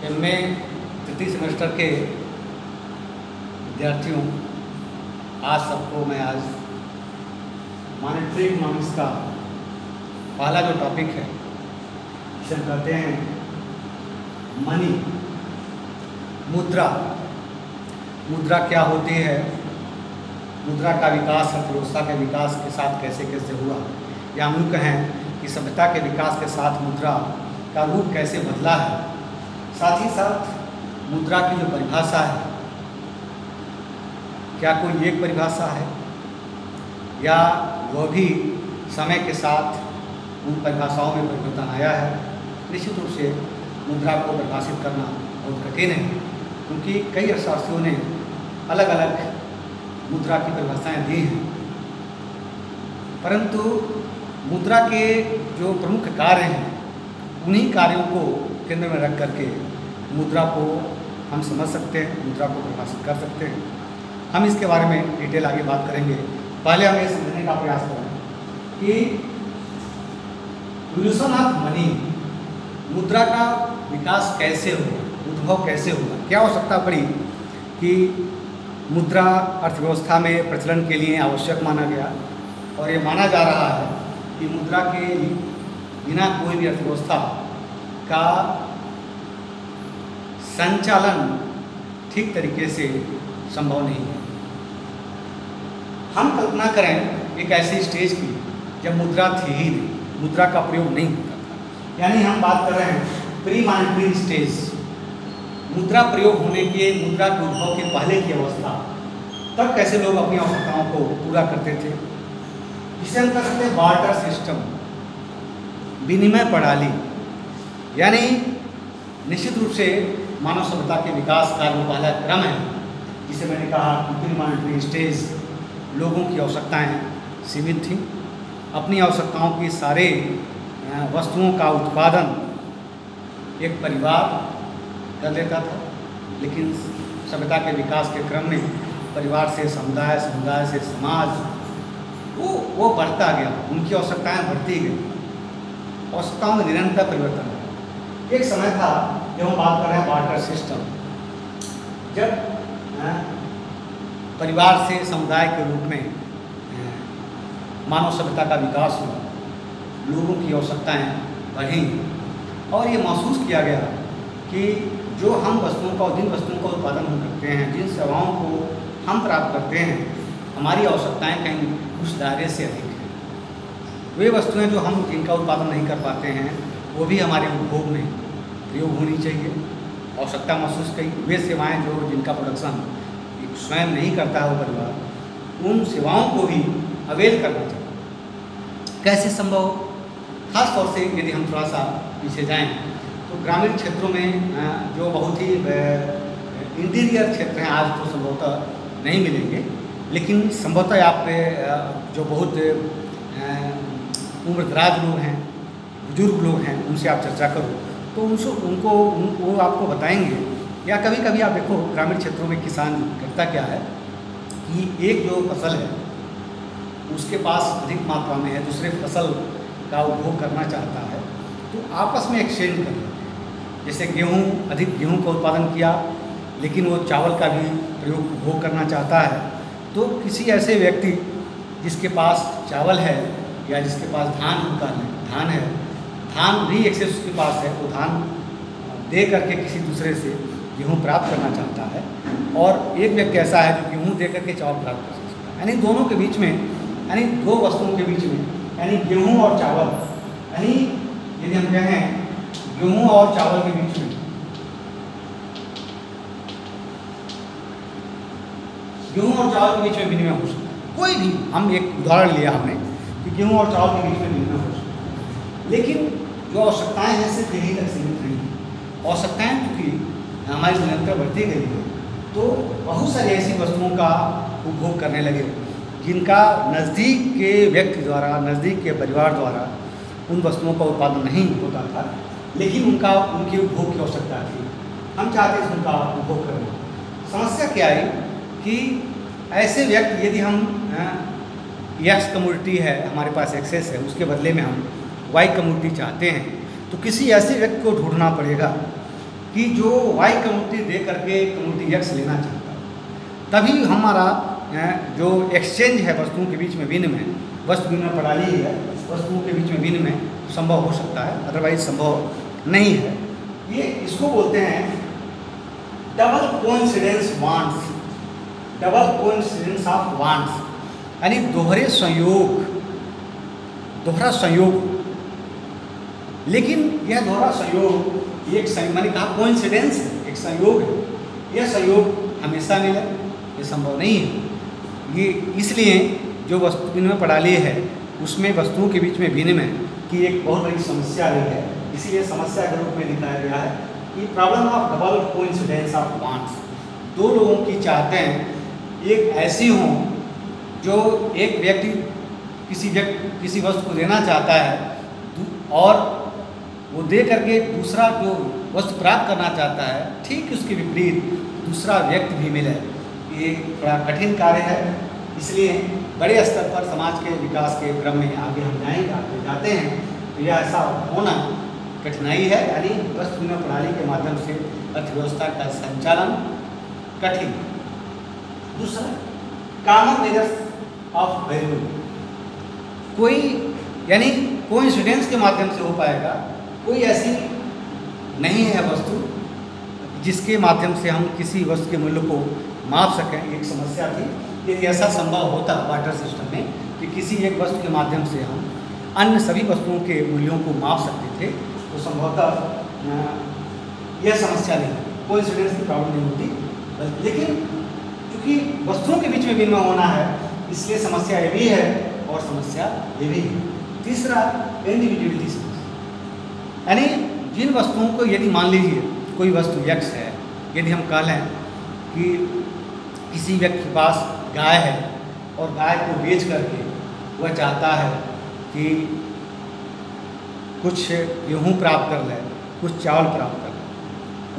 MA तृतीय semester के विद्यार्थियों, आज सबको मैं मॉनेटरी इकोनॉमिक्स का पहला जो टॉपिक है जिसे हम कहते हैं मनी, मुद्रा। मुद्रा क्या होती है, मुद्रा का विकास अर्थव्यवस्था के विकास के साथ कैसे कैसे हुआ, या हम यूँ कहें कि सभ्यता के विकास के साथ मुद्रा का रूप कैसे बदला है। साथ ही साथ मुद्रा की जो परिभाषा है, क्या कोई एक परिभाषा है या वह भी समय के साथ उन परिभाषाओं में परिवर्तन आया है। निश्चित रूप से मुद्रा को परिभाषित करना बहुत कठिन है, क्योंकि कई अर्थशास्त्रियों ने अलग अलग मुद्रा की परिभाषाएं दी हैं, परंतु मुद्रा के जो प्रमुख कार्य हैं उन्हीं कार्यों को केंद्र में रख करके मुद्रा को हम समझ सकते हैं, मुद्रा को परिभाषित कर सकते हैं। हम इसके बारे में डिटेल आगे बात करेंगे। पहले हम ये समझने का प्रयास करें कि इवोल्यूशन ऑफ मनी, मुद्रा का विकास कैसे हुआ, उद्भव कैसे हुआ, क्या आवश्यकता पड़ी कि मुद्रा अर्थव्यवस्था में प्रचलन के लिए आवश्यक माना गया। और ये माना जा रहा है कि मुद्रा के बिना कोई भी अर्थव्यवस्था का संचालन ठीक तरीके से संभव नहीं है। हम कल्पना करें एक ऐसी स्टेज की जब मुद्रा थी ही नहीं, मुद्रा का प्रयोग नहीं होता था, यानी हम बात कर रहे हैं प्री मॉनेटरी स्टेज, मुद्रा प्रयोग होने के, मुद्रा के उद्भव के पहले की अवस्था। तब कैसे लोग अपनी आवश्यकताओं को पूरा करते थे, जिसे हम कह सकते हैं बार्टर सिस्टम, विनिमय प्रणाली। यानी निश्चित रूप से मानव सभ्यता के विकास का जो पहला क्रम है, जिसे मैंने कहा प्री मॉनेटरी स्टेज, लोगों की आवश्यकताएं सीमित थीं। अपनी आवश्यकताओं की सारे वस्तुओं का उत्पादन एक परिवार कर लेता था, लेकिन सभ्यता के विकास के क्रम में परिवार से समुदाय, समुदाय से समाज, वो बढ़ता गया, उनकी आवश्यकताएं बढ़ती गई, आवश्यकताओं में निरंतर परिवर्तन हुआ। एक समय था जब हम बात कर रहे हैं बार्टर सिस्टम, जब परिवार से समुदाय के रूप में मानव सभ्यता का विकास हुआ, लोगों की आवश्यकताएं बढ़ीं और ये महसूस किया गया कि जो हम वस्तुओं का, जिन वस्तुओं का उत्पादन हम करते हैं, जिन सेवाओं को हम प्राप्त करते हैं, हमारी आवश्यकताएं कहीं उस दायरे से अधिक हैं। वे वस्तुएं जो हम जिनका उत्पादन नहीं कर पाते हैं, वो भी हमारे उपभोग में प्रयोग होनी चाहिए। आवश्यकता महसूस करी, वे सेवाएं जो जिनका प्रोडक्शन स्वयं नहीं करता है वो परिवार, उन सेवाओं को भी अवेल करना चाहिए। कैसे संभव? खास तौर से यदि हम थोड़ा सा पीछे जाएं तो ग्रामीण क्षेत्रों में जो बहुत ही इंटीरियर क्षेत्र हैं, आज तो संभवतः नहीं मिलेंगे, लेकिन संभवतः आप जो बहुत उम्रदराज लोग हैं, बुजुर्ग लोग हैं, उनसे आप चर्चा करो तो वो आपको बताएंगे। या कभी कभी आप देखो ग्रामीण क्षेत्रों में किसान करता क्या है कि एक जो फसल है उसके पास अधिक मात्रा में है, दूसरे फसल का उपभोग करना चाहता है, तो आपस में एक्सचेंज कर लेते हैं। जैसे अधिक गेहूं का उत्पादन किया, लेकिन वो चावल का भी उपभोग करना चाहता है, तो किसी ऐसे व्यक्ति जिसके पास चावल है या जिसके पास धान है, धान भी एक्सेस उसके पास है, वो धान दे करके किसी दूसरे से गेहूँ प्राप्त करना चाहता है, और एक व्यक्ति ऐसा है जो गेहूँ दे करके चावल प्राप्त कर सकता है। यानी दोनों के बीच में, यानी दो वस्तुओं के बीच में, यानी गेहूँ और चावल, यानी यदि हम कहें गेहूँ और चावल के बीच में, गेहूँ और चावल के बीच में विनिमय हो सकता है। कोई भी, हम एक उदाहरण लिया हमने कि गेहूँ और चावल के बीच में विनिमय हो सकता है, लेकिन जो आवश्यकताएं हैं सिर्फ यहीं तक सीमित नहीं है। आवश्यकताएं क्योंकि हमारी निरंतर बढ़ती गई है, तो बहुत सारी ऐसी वस्तुओं का उपभोग करने लगे जिनका नज़दीक के व्यक्ति द्वारा, नज़दीक के परिवार द्वारा उन वस्तुओं का उत्पादन नहीं होता था, लेकिन उनके उपभोग की आवश्यकता थी। हम चाहते थे उनका उपभोग करना। समस्या क्या आई कि ऐसे व्यक्ति, यदि हम एक्स कमोडिटी है, हमारे पास एक्सेस है, उसके बदले में हम वाई कमोडिटी चाहते हैं, तो किसी ऐसे व्यक्ति को ढूंढना पड़ेगा कि जो वाई कम्युनिटी दे करके कम्युनिटी एक्स लेना चाहता है, तभी हमारा जो एक्सचेंज है वस्तुओं के बीच में विनिमय, वस्तु विनिमय प्रणाली है, वस्तुओं के बीच में विनिमय संभव हो सकता है, अदरवाइज संभव नहीं है। ये इसको बोलते हैं double coincidence wants, double coincidence of wants, यानी दोहरे संयोग, दोहरा संयोग। लेकिन यह दोहरा संयोग एक मैंने कहा कोइंसिडेंस है, एक संयोग है, यह संयोग हमेशा मिले ये संभव नहीं है। ये इसलिए जो वस्तु विनिमय प्रणाली है उसमें वस्तुओं के बीच में विनिमय की एक बहुत बड़ी समस्या रही है, इसीलिए समस्या के रूप में दिखाया गया है कि problem of double coincidence of wants. दो लोगों की चाहतें एक ऐसी हों, जो एक व्यक्ति किसी वस्तु को देना चाहता है और वो दे करके दूसरा जो वस्तु प्राप्त करना चाहता है, ठीक उसके विपरीत दूसरा व्यक्ति भी मिले। ये बड़ा कठिन कार्य है, इसलिए बड़े स्तर पर समाज के विकास के क्रम में आगे हम जाते हैं तो यह ऐसा होना कठिनाई है, यानी वस्तु विनिमय प्रणाली के माध्यम से अर्थव्यवस्था का संचालन कठिन। दूसरा कॉमन मेजर्स ऑफ वैल्यू, कोई यानी कोइंसिडेंस के माध्यम से हो पाएगा, कोई ऐसी नहीं है वस्तु जिसके माध्यम से हम किसी वस्तु के मूल्य को माप सकें। एक समस्या थी, यदि ऐसा संभव होता वाटर सिस्टम में कि किसी एक वस्तु के माध्यम से हम अन्य सभी वस्तुओं के मूल्यों को माप सकते थे, तो संभवतः यह समस्या नहीं, कोइंसिडेंस की प्रॉब्लम नहीं होती। लेकिन क्योंकि वस्तुओं के बीच में विनिमय होना है, इसलिए समस्या ये भी है और समस्या ये भी है। तीसरा इंडिविजुअलिटी समस्या, यानी जिन वस्तुओं को यदि मान लीजिए कोई वस्तु यक्ष है, यदि हम कह लें कि किसी व्यक्ति के पास गाय है और गाय को बेच करके वह चाहता है कि कुछ गेहूँ प्राप्त कर ले, कुछ चावल प्राप्त कर ले,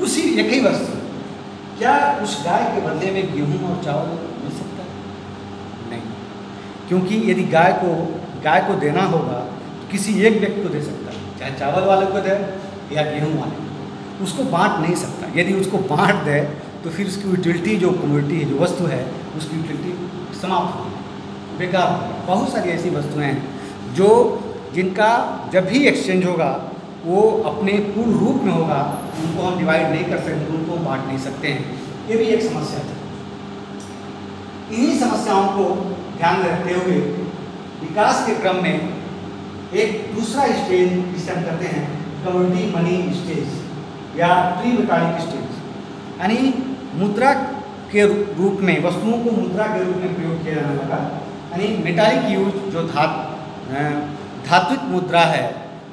उसी एक ही वस्तु, क्या उस गाय के बदले में गेहूँ और चावल मिल सकता है? नहीं, क्योंकि यदि गाय को देना होगा तो किसी एक व्यक्ति को दे सकता है, चाहे चावल वाले को दे या गेहूँ वाले को, उसको बांट नहीं सकता। यदि उसको बांट दे तो फिर उसकी यूटिलिटी, जो कम्युनिटी है, जो वस्तु है, उसकी यूटिलिटी समाप्त हो, बेकार हो। बहुत सारी ऐसी वस्तुएं हैं जिनका जब भी एक्सचेंज होगा वो अपने पूर्ण रूप में होगा, उनको हम डिवाइड नहीं कर सकते, उनको हम बांट नहीं सकते हैं। ये भी एक समस्या थी। इन्हीं समस्याओं को ध्यान में रखते हुए विकास के क्रम में एक दूसरा स्टेज जिसे हम कहते हैं कम्युनिटी मनी स्टेज या प्री मेटालिक स्टेज, यानी मुद्रा के रूप में वस्तुओं को मुद्रा के रूप में प्रयोग किया जाने लगा। यानी मेटालिक यूज, जो धात्विक मुद्रा है,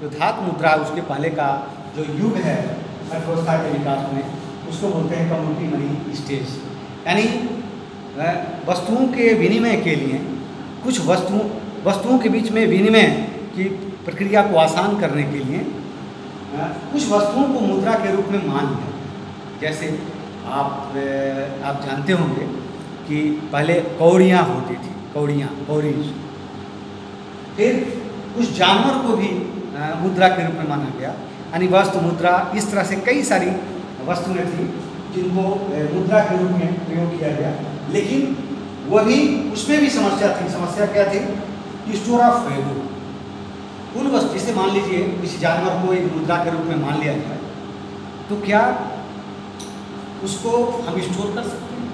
जो धातु मुद्रा, उसके पहले का जो युग है अर्थव्यवस्था के विकास में, उसको बोलते हैं कम्युनिटी मनी स्टेज। यानी वस्तुओं के विनिमय के लिए कुछ वस्तुओं के बीच में विनिमय की प्रक्रिया को आसान करने के लिए कुछ वस्तुओं को मुद्रा के रूप में मान लिया। जैसे आप जानते होंगे कि पहले कौड़ियाँ होती थी, कौड़ीज। फिर कुछ जानवर को भी मुद्रा के रूप में माना गया, यानी वस्तु मुद्रा। इस तरह से कई सारी वस्तुएं थी जिनको मुद्रा के रूप में प्रयोग किया गया। लेकिन वही उसमें भी समस्या थी। समस्या क्या थी? Store of value. उन वस्तु, जिसे मान लीजिए किसी जानवर को एक मुद्रा के रूप में मान लिया जाए, तो क्या उसको हम स्टोर कर सकते हैं?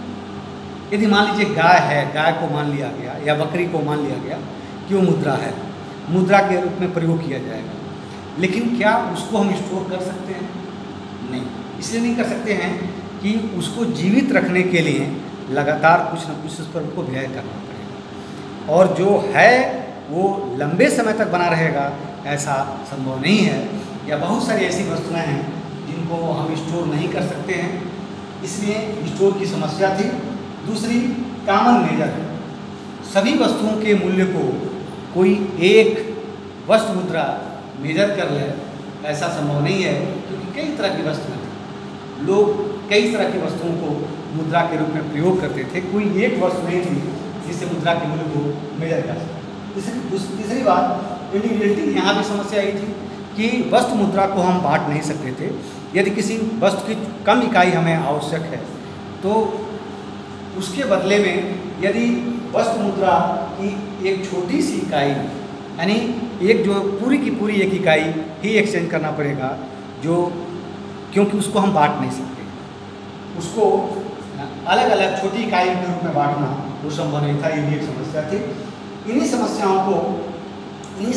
यदि मान लीजिए गाय है, गाय को मान लिया गया या बकरी को मान लिया गया कि वो मुद्रा है, मुद्रा के रूप में प्रयोग किया जाएगा, लेकिन क्या उसको हम स्टोर कर सकते हैं? नहीं। इसलिए नहीं कर सकते हैं कि उसको जीवित रखने के लिए लगातार कुछ न कुछ उस पर उनको व्यय करना पड़ेगा, और जो है वो लंबे समय तक बना रहेगा, ऐसा संभव नहीं है। या बहुत सारी ऐसी वस्तुएं हैं जिनको हम स्टोर नहीं कर सकते हैं, इसलिए स्टोर की समस्या थी। दूसरी कॉमन मेजर, सभी वस्तुओं के मूल्य को कोई एक वस्तु मुद्रा मेजर कर ले, ऐसा संभव नहीं है, क्योंकि कई तरह की वस्तुएं थी। लोग कई तरह की वस्तुओं को मुद्रा के रूप में प्रयोग करते थे, कोई एक वस्तु नहीं थी जिससे मुद्रा के मूल्य को मेजर कर सकते। तीसरी बात इंडिविजुअलिटी। यहाँ भी समस्या यही थी कि वस्तु मुद्रा को हम बांट नहीं सकते थे, यदि किसी वस्तु की कम इकाई हमें आवश्यक है तो उसके बदले में यदि वस्तु मुद्रा की एक छोटी सी इकाई यानी एक जो पूरी की पूरी एक इकाई ही एक्सचेंज करना पड़ेगा, जो क्योंकि उसको हम बांट नहीं सकते, उसको अलग अलग छोटी इकाई के रूप में बांटना वो संभव नहीं था। ये भी एक समस्या थी। इन्हीं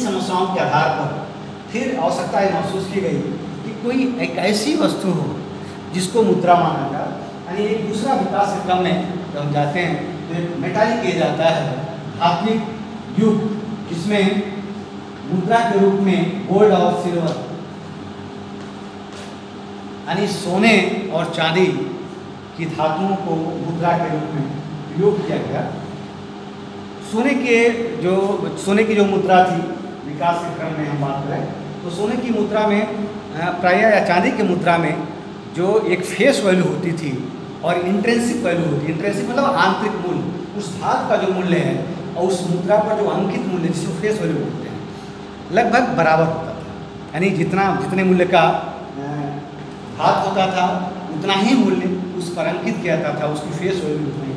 समस्याओं के आधार पर फिर आवश्यकता ये महसूस की गई कि कोई एक ऐसी वस्तु हो जिसको मुद्रा माना जाए। यानी एक दूसरा विकास क्रम में जब हम जाते हैं तो एक मेटालिक एज आता है, धात्विक युग, जिसमें मुद्रा के रूप में गोल्ड और सिल्वर यानी सोने और चांदी की धातुओं को मुद्रा के रूप में प्रयोग किया गया। सोने की जो मुद्रा थी, विकास के क्रम में हम बात करें तो सोने की मुद्रा में प्रायः या चांदी की मुद्रा में जो एक फेस वैल्यू होती थी और इंट्रिंसिक वैल्यू होती है। इंट्रिंसिक मतलब आंतरिक मूल्य, उस धातु का जो मूल्य है और उस मुद्रा पर जो अंकित मूल्य जिसको फेस वैल्यू बोलते हैं, लगभग बराबर होता था। यानी जितने मूल्य का धातु होता था उतना ही मूल्य उस पर अंकित किया जाता था, उसकी फेस वैल्यू उतना ही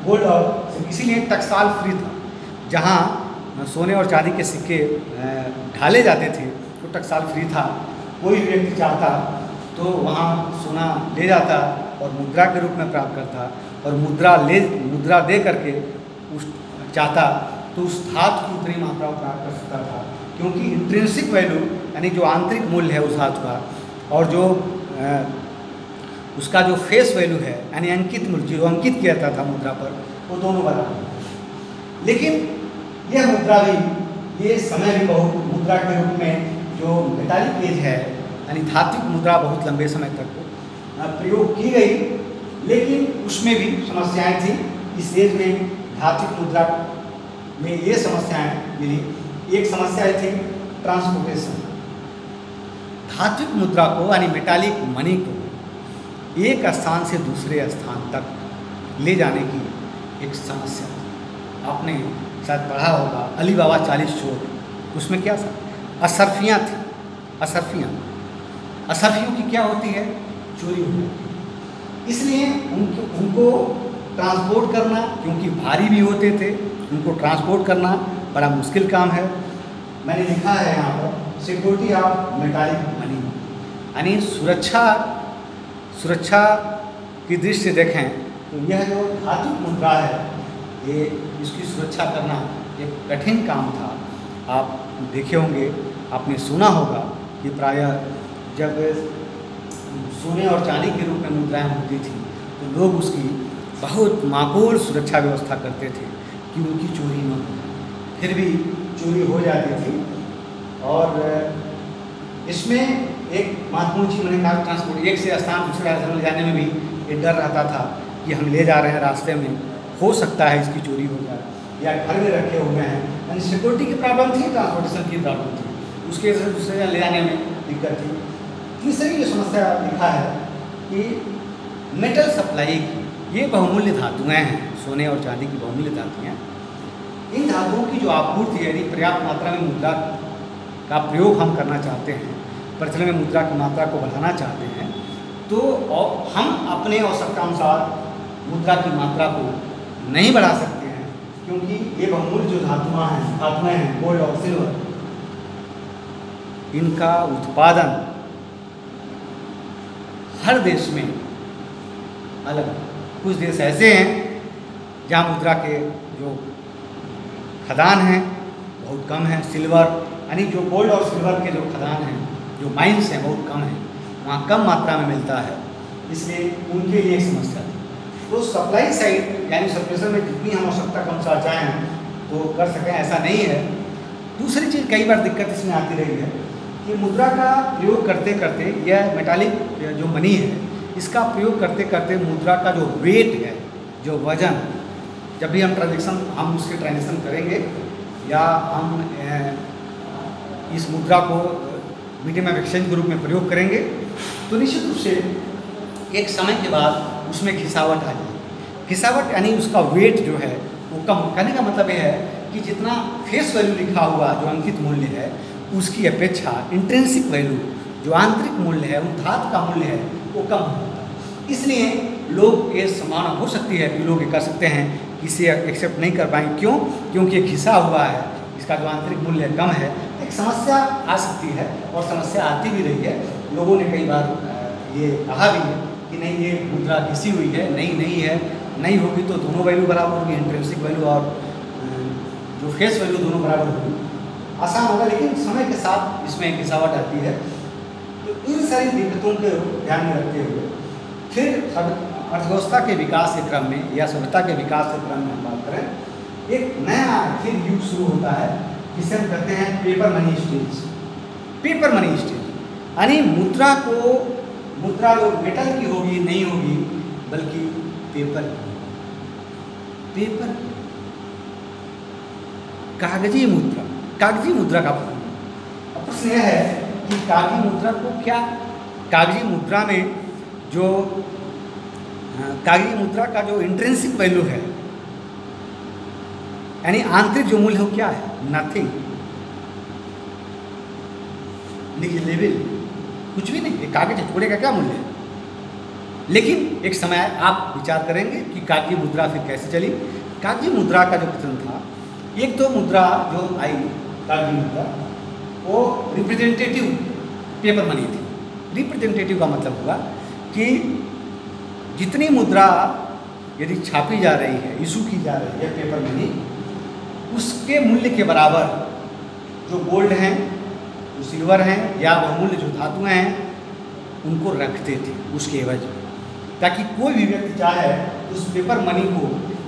गोल्ड। और इसीलिए टकसाल फ्री था, जहाँ सोने और चांदी के सिक्के ढाले जाते थे तो टकसाल फ्री था। कोई व्यक्ति चाहता तो वहाँ सोना ले जाता और मुद्रा के रूप में प्राप्त करता, और मुद्रा दे करके उस चाहता तो उस धातु की उतनी मात्रा प्राप्त कर सकता था, क्योंकि इंट्रिंसिक वैल्यू यानी जो आंतरिक मूल्य है उस धातु का और जो उसका जो फेस वैल्यू है यानी अंकित मूल्य जो अंकित किया जाता था मुद्रा पर, वो दोनों बराबर। लेकिन यह मुद्रा भी ये समय भी बहुत मुद्रा के रूप में जो मेटालिक एज है यानी धात्विक मुद्रा बहुत लंबे समय तक प्रयोग की गई, लेकिन उसमें भी समस्याएं थी। इस एज में धात्विक मुद्रा में ये समस्याएं मिली। एक समस्या थी ट्रांसपोर्टेशन। धात्विक मुद्रा को यानी मेटालिक मनी को एक स्थान से दूसरे स्थान तक ले जाने की एक समस्या थी। आपने शायद पढ़ा होगा अली बाबा 40 चोर, उसमें क्या था, असरफियाँ थी। असरफियों की क्या होती है, चोरी होती है। इसलिए उनको ट्रांसपोर्ट करना, क्योंकि भारी भी होते थे, उनको ट्रांसपोर्ट करना बड़ा मुश्किल काम है। मैंने लिखा है यहाँ पर सिक्योरिटी ऑफ मेटालिक मनी, यानी सुरक्षा की दृष्टि से देखें तो यह जो धातुक मुद्रा है ये इसकी सुरक्षा करना एक कठिन काम था। आप देखे होंगे, आपने सुना होगा कि प्रायः जब सोने और चांदी के रूप में मुद्राएं होती थी तो लोग उसकी बहुत माकूल सुरक्षा व्यवस्था करते थे कि उनकी चोरी न हो। फिर भी चोरी हो जाती थी। और इसमें एक महत्वपूर्ण चीज़ मैंने कहा, ट्रांसपोर्ट, एक से स्थान दूसरे स्थान ले जाने में भी एक डर रहता था कि हम ले जा रहे हैं, रास्ते में हो सकता है इसकी चोरी हो जाए, या घर में रखे हुए हैं। यानी सिक्योरिटी की प्रॉब्लम थी, ट्रांसपोर्टेशन की प्रॉब्लम थी, उसके वजह से दूसरे ले जाने में दिक्कत थी। तीसरी ये समस्या लिखा है कि मेटल सप्लाई की, ये बहुमूल्य धातुएँ हैं, सोने और चांदी की बहुमूल्य धातुएँ। इन धातुओं की जो आपूर्ति है, यदि पर्याप्त मात्रा में मुद्रा का प्रयोग हम करना चाहते हैं, प्रचलन में मुद्रा की मात्रा को बढ़ाना चाहते हैं, तो हम अपने आवश्यकतानुसार मुद्रा की मात्रा को नहीं बढ़ा सकते हैं, क्योंकि ये बहुमूल्य जो धातुएँ हैं गोल्ड और सिल्वर, इनका उत्पादन हर देश में अलग। कुछ देश ऐसे हैं जहाँ मुद्रा के जो खदान हैं बहुत कम हैं, सिल्वर यानी जो गोल्ड और सिल्वर के जो खदान हैं, जो माइंस हैं, बहुत कम हैं, वहाँ कम मात्रा में मिलता है, इसलिए उनके लिए एक समस्या थी। तो सप्लाई साइड यानी सप्रेशन में जितनी हम आवश्यकता के अनुसार चाहें तो कर सकें, ऐसा नहीं है। दूसरी चीज़ कई बार दिक्कत इसमें आती रही है कि मुद्रा का प्रयोग करते करते, यह मेटालिक जो मनी है, इसका प्रयोग करते करते मुद्रा का जो वेट है, जो वजन, जब भी हम उसके ट्रांजेक्शन करेंगे या हम इस मुद्रा को मीडियम ऑफ एक्सचेंज के रूप में प्रयोग करेंगे तो निश्चित रूप से एक समय के बाद उसमें घिसावट आ जाएगी। घिसावट यानी उसका वेट जो है वो कम। कहने का मतलब यह है कि जितना फेस वैल्यू लिखा हुआ जो अंकित मूल्य है उसकी अपेक्षा इंट्रिंसिक वैल्यू जो आंतरिक मूल्य है, उन धातु का मूल्य है, वो कम हो जाता है। इसलिए लोग ये संभावना हो सकती है कि लोग ये कर सकते हैं कि इसे एक्सेप्ट नहीं कर पाएंगे। क्यों? क्योंकि ये घिसा हुआ है, इसका जो आंतरिक मूल्य कम है। एक समस्या आ सकती है और समस्या आती भी रही है। लोगों ने कई बार ये कहा भी है कि नहीं, ये मुद्रा घिसी हुई है, नहीं है, नहीं होगी तो दोनों वैल्यू बराबर होगी, इंट्रिंसिक वैल्यू और जो फेस वैल्यू दोनों बराबर होगी, आसान होगा। लेकिन समय के साथ इसमें गिरावट आती है। तो इन सारी दिक्कतों को ध्यान में रखते हुए फिर अर्थव्यवस्था के विकास के क्रम में या सभ्यता के विकास के क्रम में हम बात करें, एक नया फिर युग शुरू होता है जिसे हम कहते हैं paper money stage. Paper money stage यानी मुद्रा जो मेटल की होगी नहीं होगी, बल्कि पेपर कागजी मुद्रा का प्रश्न यह है कि कागजी मुद्रा को क्या, कागजी मुद्रा में जो कागजी मुद्रा का जो इंट्रिंसिक वैल्यू है, यानी आंतरिक जो मूल्य है क्या है? नथिंग, लेवल कुछ भी नहीं, कागज टुकड़े का क्या मूल्य है। लेकिन एक समय आप विचार करेंगे कि कागजी मुद्रा फिर कैसे चली। कागजी मुद्रा का जो कथन था, एक तो मुद्रा जो आई कागजी मुद्रा, वो रिप्रेजेंटेटिव पेपर मनी थी। रिप्रेजेंटेटिव का मतलब हुआ कि जितनी मुद्रा यदि छापी जा रही है, इशू की जा रही है पेपर मनी, उसके मूल्य के बराबर जो गोल्ड हैं, जो सिल्वर हैं या बहुमूल्य जो धातुएं हैं, उनको रखते थे उसके एवज में, ताकि कोई भी व्यक्ति चाहे उस पेपर मनी को,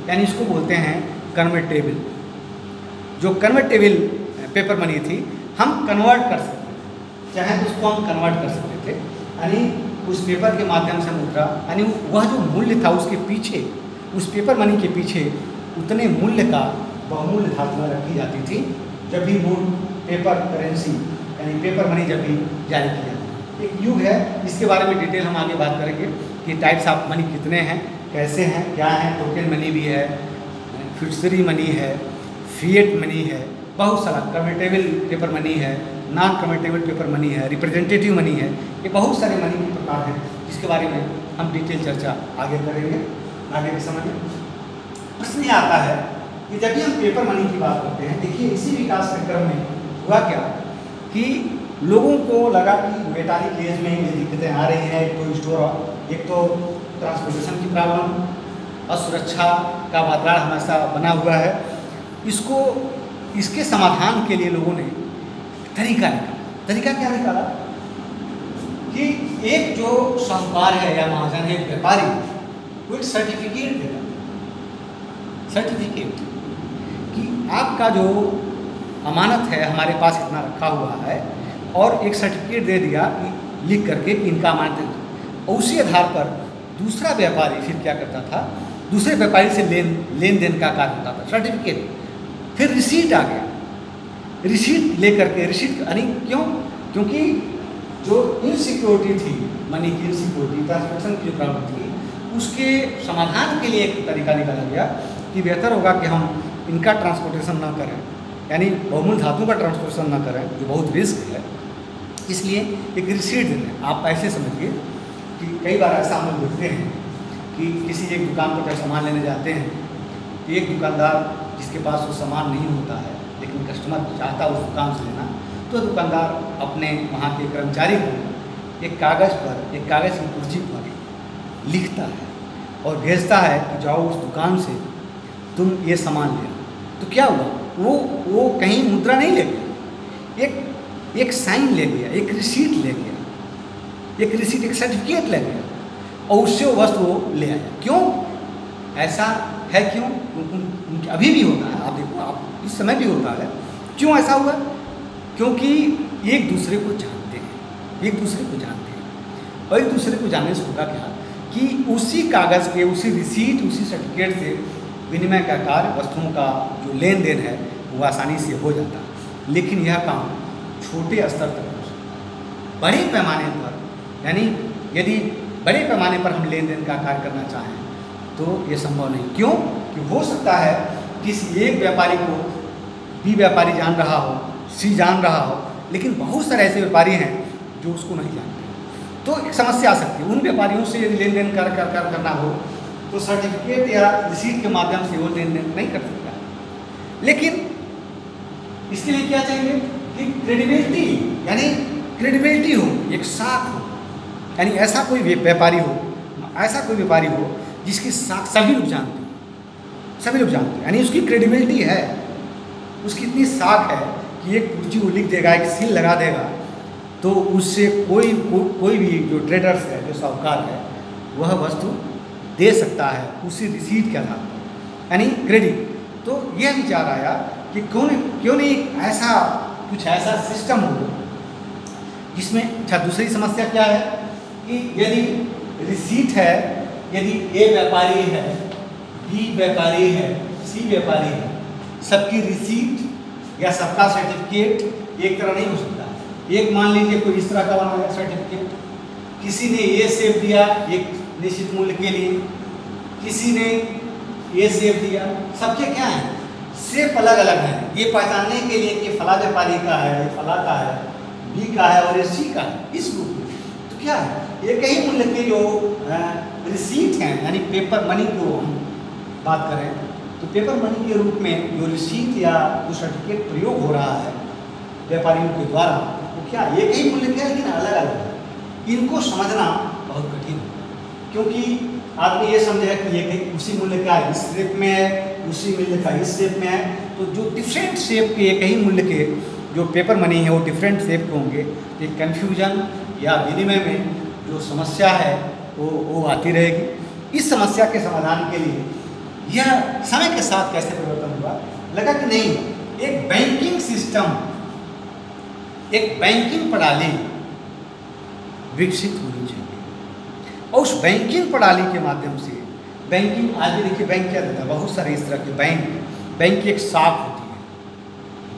यानी इसको बोलते हैं कन्वर्टेबल, जो कन्वर्टेबल पेपर मनी थी, हम कन्वर्ट कर सकते थे, चाहे तो उसको हम कन्वर्ट कर सकते थे। यानी उस पेपर के माध्यम से मुद्रा, यानी वह जो मूल्य था उसके पीछे, उस पेपर मनी के पीछे उतने मूल्य का बहुमूल्य धातुएं रखी जाती थी जब भी पेपर करेंसी यानी पेपर मनी जब भी जारी किया। एक युग है, इसके बारे में डिटेल हम आगे बात करेंगे कि टाइप्स ऑफ मनी कितने हैं, कैसे हैं, क्या हैं। टोकन मनी भी है, फिड्यूशियरी मनी है, फिएट मनी है, बहुत सारा कन्वर्टेबल पेपर मनी है, नॉन कन्वर्टेबल पेपर मनी है, रिप्रेजेंटेटिव मनी है। ये बहुत सारे मनी के प्रकार हैं जिसके बारे में हम डिटेल चर्चा आगे करेंगे आगे के समय में। प्रश्न ये आता है कि जब भी हम पेपर मनी की बात करते हैं, देखिए इसी विकास के क्रम में हुआ क्या कि लोगों को लगा कि मेटालिक एज में ये दिक्कतें आ रही हैं। एक तो ट्रांसपोर्टेशन की प्रॉब्लम, असुरक्षा का वातावरण हमेशा बना हुआ है। इसके समाधान के लिए लोगों ने तरीका निकाला। तरीका क्या निकाला कि एक जो साहूकार है या महाजन है, व्यापारी, वो एक सर्टिफिकेट देगा, सर्टिफिकेट कि आपका जो अमानत है हमारे पास इतना रखा हुआ है, और एक सर्टिफिकेट दे दिया कि लिख करके कि इनका अमानत है। और उसी आधार पर दूसरा व्यापारी फिर क्या करता था, दूसरे व्यापारी से लेन देन का कार्य होता था। सर्टिफिकेट, फिर रिसीट आ गया, रिसीट लेकर के, रिसीट यानी क्योंकि जो इनसिक्योरिटी थी, मनी की इनसिक्योरिटी, ट्रांसपोर्टेशन की जो प्रॉब्लम थी, उसके समाधान के लिए एक तरीका निकाला गया कि बेहतर होगा कि हम इनका ट्रांसपोर्टेशन ना करें, यानी बहुमूल्य धातुओं का ट्रांसपोर्टेशन ना करें, जो बहुत रिस्क है। इसलिए एक रिसीट दें। आप ऐसे समझिए कि कई बार ऐसा हम लोग देखते हैं कि किसी एक दुकान पर जब सामान लेने जाते हैं, तो एक दुकानदार जिसके पास वो सामान नहीं होता है, लेकिन कस्टमर चाहता है उस दुकान से लेना, तो दुकानदार अपने वहाँ के कर्मचारी को एक कागज़ की पर्ची पर लिखता है और भेजता है कि जाओ उस दुकान से तुम ये सामान ले। तो क्या हुआ, वो कहीं मुद्रा नहीं ले गया, एक साइन ले गया, एक रिसीट ले गया, एक सर्टिफिकेट ले गया, और उससे वो वस्तु वो ले आया। क्यों ऐसा है? क्यों? अभी भी होता है, आप देखो, आप इस समय भी होता है। क्यों ऐसा हुआ? क्योंकि एक दूसरे को जानते हैं, और एक दूसरे को जानने से होगा क्या कि उसी कागज़ के, उसी रिसीट, उसी सर्टिफिकेट से विनिमय का कार्य, वस्तुओं का जो लेन देन है वो आसानी से हो जाता है। लेकिन यह काम छोटे स्तर तक हो सकता है। बड़े पैमाने पर, यानी यदि बड़े पैमाने पर हम लेन देन का कार्य करना चाहें तो ये संभव नहीं। क्यों? कि हो सकता है किसी एक व्यापारी को बी व्यापारी जान रहा हो, सी जान रहा हो, लेकिन बहुत सारे ऐसे व्यापारी हैं जो उसको नहीं जानते। तो एक समस्या आ सकती है, उन व्यापारियों से यदि लेन देन करना हो तो सर्टिफिकेट या रिसीट के माध्यम से वो लेन देन नहीं कर सकता। लेकिन इसके लिए क्या चाहिए कि क्रेडिबिलिटी, यानी क्रेडिबिलिटी हो, एक साख हो, यानी ऐसा कोई व्यापारी हो जिसकी साख सभी लोग जानते हैं, यानी उसकी क्रेडिबिलिटी है, उसकी इतनी साख है कि एक कुर्सी वो लिख देगा, एक सील लगा देगा, तो उससे कोई भी जो ट्रेडर्स है, जो साहूकार है, वह वस्तु दे सकता है उसी रिसीट के आधार पर, यानी क्रेडिट। तो यह विचार आया कि क्यों नहीं कुछ ऐसा सिस्टम हो जिसमें, अच्छा दूसरी समस्या क्या है कि यदि रिसीट है, यदि ए व्यापारी है, बी व्यापारी है, सी व्यापारी है, सबकी रिसीट या सबका सर्टिफिकेट एक तरह नहीं हो सकता। एक मान लीजिए कोई इस तरह का बनाया सर्टिफिकेट, किसी ने ये सेव दिया एक निश्चित मूल्य के लिए, किसी ने ये सेव दिया, सबके क्या है, सेव अलग अलग है, ये पहचानने के लिए कि फला व्यापारी का है, ये फला का है, बी का है और ये सी का है, इस रूप में। तो क्या है, एक ही मूल्य के जो रिसीट हैं, यानी पेपर मनी को हम बात करें तो पेपर मनी के रूप में जो रिसीट या जो सर्टिफिकेट प्रयोग हो रहा है व्यापारियों के द्वारा, तो क्या एक ही मूल्य क्या है, लेकिन अलग अलग है। इनको समझना बहुत कठिन है, क्योंकि आदमी ये समझेगा कि ये उसी मूल्य का इस शेप में है, उसी मूल्य का इस शेप में है, तो जो डिफरेंट शेप के एक ही मूल्य के जो पेपर मनी है वो डिफरेंट शेप के होंगे। एक कन्फ्यूजन या विनिमय में जो समस्या है वो आती रहेगी। इस समस्या के समाधान के लिए यह समय के साथ कैसे परिवर्तन हुआ, लगा कि नहीं, एक बैंकिंग सिस्टम, एक बैंकिंग प्रणाली विकसित होनी चाहिए, और उस बैंकिंग प्रणाली के माध्यम से बैंकिंग, आज भी देखिए बैंक क्या देता है, बहुत सारे इस तरह के बैंक की एक शाख होती है,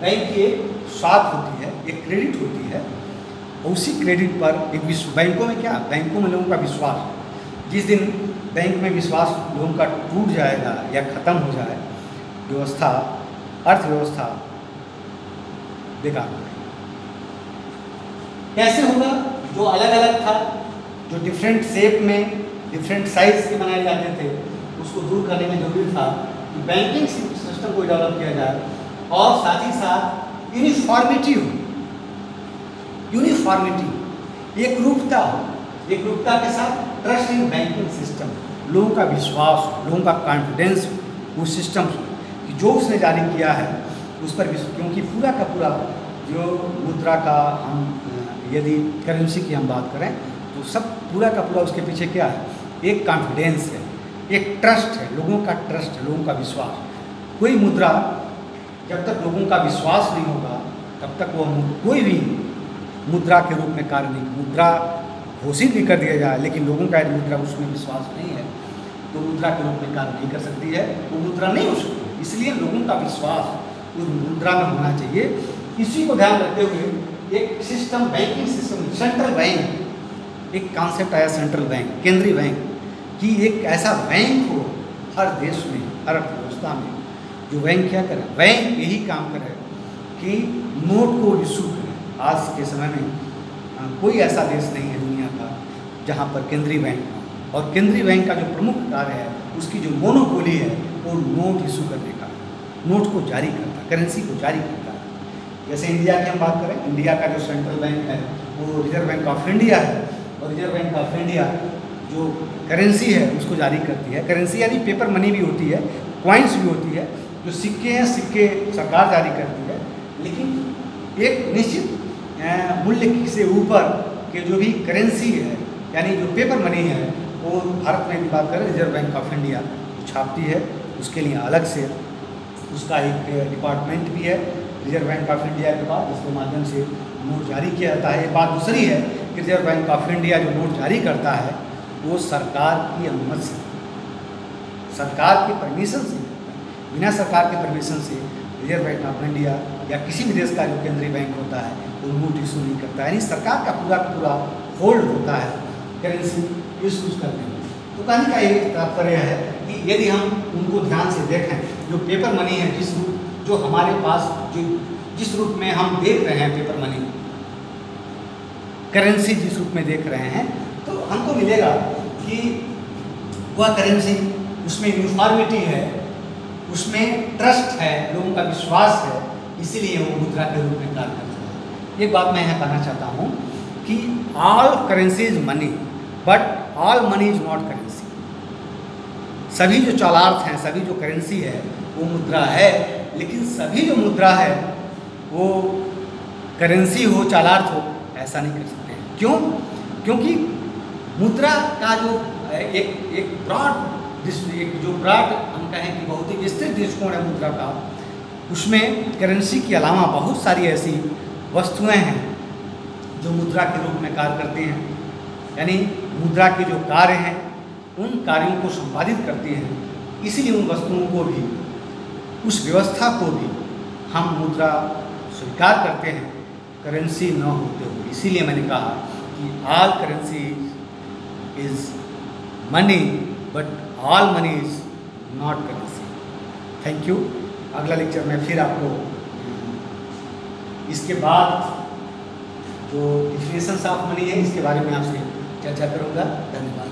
बैंक की एक शाख होती है, एक क्रेडिट होती है, और उसी क्रेडिट पर एक बैंकों में क्या, बैंकों में लोगों का विश्वास, जिस दिन बैंक में विश्वास लोगों का टूट जाएगा या ख़त्म हो जाए, व्यवस्था, अर्थव्यवस्था बेकार हो जाएगी। कैसे होगा, जो अलग अलग था, जो डिफरेंट शेप में, डिफरेंट साइज के बनाए जाते थे, उसको दूर करने में जरूरी था कि बैंकिंग सिस्टम को डेवलप किया जाए, और साथ ही साथ यूनिफॉर्मिटी हो, एक रूपता हो, एक रूपता के साथ ट्रस्ट इन बैंकिंग सिस्टम, लोगों का विश्वास, लोगों का कॉन्फिडेंस उस सिस्टम कि जो उसने जारी किया है उस पर, क्योंकि पूरा का पूरा जो मुद्रा का हम यदि करेंसी की हम बात करें तो सब पूरा का पूरा उसके पीछे क्या है, एक कॉन्फिडेंस है, एक ट्रस्ट है, लोगों का ट्रस्ट है, लोगों का विश्वास। कोई मुद्रा जब तक लोगों का विश्वास नहीं होगा तब तक वो कोई भी मुद्रा के रूप में कार्य नहीं, मुद्रा घोषित भी कर दिया जाए लेकिन लोगों का यदि मुद्रा उसमें विश्वास नहीं है तो मुद्रा के रूप में कार्य नहीं कर सकती है, वो मुद्रा नहीं हो सकती। इसलिए लोगों का विश्वास उस मुद्रा में होना चाहिए। इसी को ध्यान रखते हुए एक system, banking system, central bank, एक कॉन्सेप्ट आया सेंट्रल बैंक, केंद्रीय बैंक, कि एक ऐसा बैंक हो हर देश में, हर अर्थव्यवस्था में, जो बैंक क्या करे, बैंक यही काम करे कि नोट को इशू करे। आज के समय में कोई ऐसा देश नहीं है दुनिया का जहाँ पर केंद्रीय बैंक हो, और केंद्रीय बैंक का जो प्रमुख कार्य है, उसकी जो मोनोपोली है, वो नोट इशू करने का, नोट को जारी करता, करेंसी को जारी करता है। जैसे इंडिया की हम बात करें, इंडिया का जो सेंट्रल बैंक है वो रिजर्व बैंक ऑफ इंडिया है, और रिजर्व बैंक ऑफ इंडिया जो करेंसी है उसको जारी करती है। करेंसी यानी पेपर मनी भी होती है, कॉइन्स भी होती है, जो सिक्के हैं, सिक्के सरकार जारी करती है, लेकिन एक निश्चित मूल्य से ऊपर के जो भी करेंसी है, यानी जो पेपर मनी है, वो भारत में भी बात करें रिजर्व बैंक ऑफ इंडिया छापती है, उसके लिए अलग से उसका एक डिपार्टमेंट भी है रिजर्व बैंक ऑफ इंडिया के पास, जिसके माध्यम से नोट जारी किया जाता है। एक बात दूसरी है कि रिजर्व बैंक ऑफ इंडिया जो नोट जारी करता है वो सरकार की अनुमति से, सरकार की परमिशन से, बिना सरकार के परमिशन से रिजर्व बैंक ऑफ इंडिया या किसी भी देश का जो केंद्रीय बैंक होता है वो नोट इशू नहीं करता है। यानी सरकार का पूरा होल्ड होता है करेंसी इशूज करने में। तो कहने का ये तात्पर्य है कि यदि हम उनको ध्यान से देखें, जो पेपर मनी है, जो हमारे पास जो जिस रूप में हम देख रहे हैं पेपर मनी, करेंसी जिस रूप में देख रहे हैं, तो हमको मिलेगा कि वह करेंसी, उसमें यूनिफॉर्मिटी है, उसमें ट्रस्ट है, लोगों का विश्वास है, इसीलिए वो मुद्रा के रूप में कार्य करता है। एक बात मैं यहाँ कहना चाहता हूँ कि all currency is money, but all money is not currency. सभी जो चालार्थ हैं, सभी जो करेंसी है वो मुद्रा है, लेकिन सभी जो मुद्रा है वो करेंसी हो, चालार्थ हो, ऐसा नहीं कर सकते हैं। क्यों? क्योंकि मुद्रा का जो एक ब्रॉड हम कहें कि बहुत ही विस्तृत दृष्टिकोण है मुद्रा का, उसमें करेंसी के अलावा बहुत सारी ऐसी वस्तुएं हैं जो मुद्रा के रूप में कार्य करती हैं। यानी मुद्रा के जो कार्य हैं उन कार्यों को संपादित करती हैं, इसीलिए उन वस्तुओं को भी, उस व्यवस्था को भी हम मुद्रा स्वीकार करते हैं करेंसी न होते हुए। इसीलिए मैंने कहा कि all currency is money, but all money is not currency. Thank you. अगला लेक्चर में फिर आपको इसके बाद जो डिफिनेशंस ऑफ मनी है इसके बारे में आपसे चर्चा करूँगा। धन्यवाद।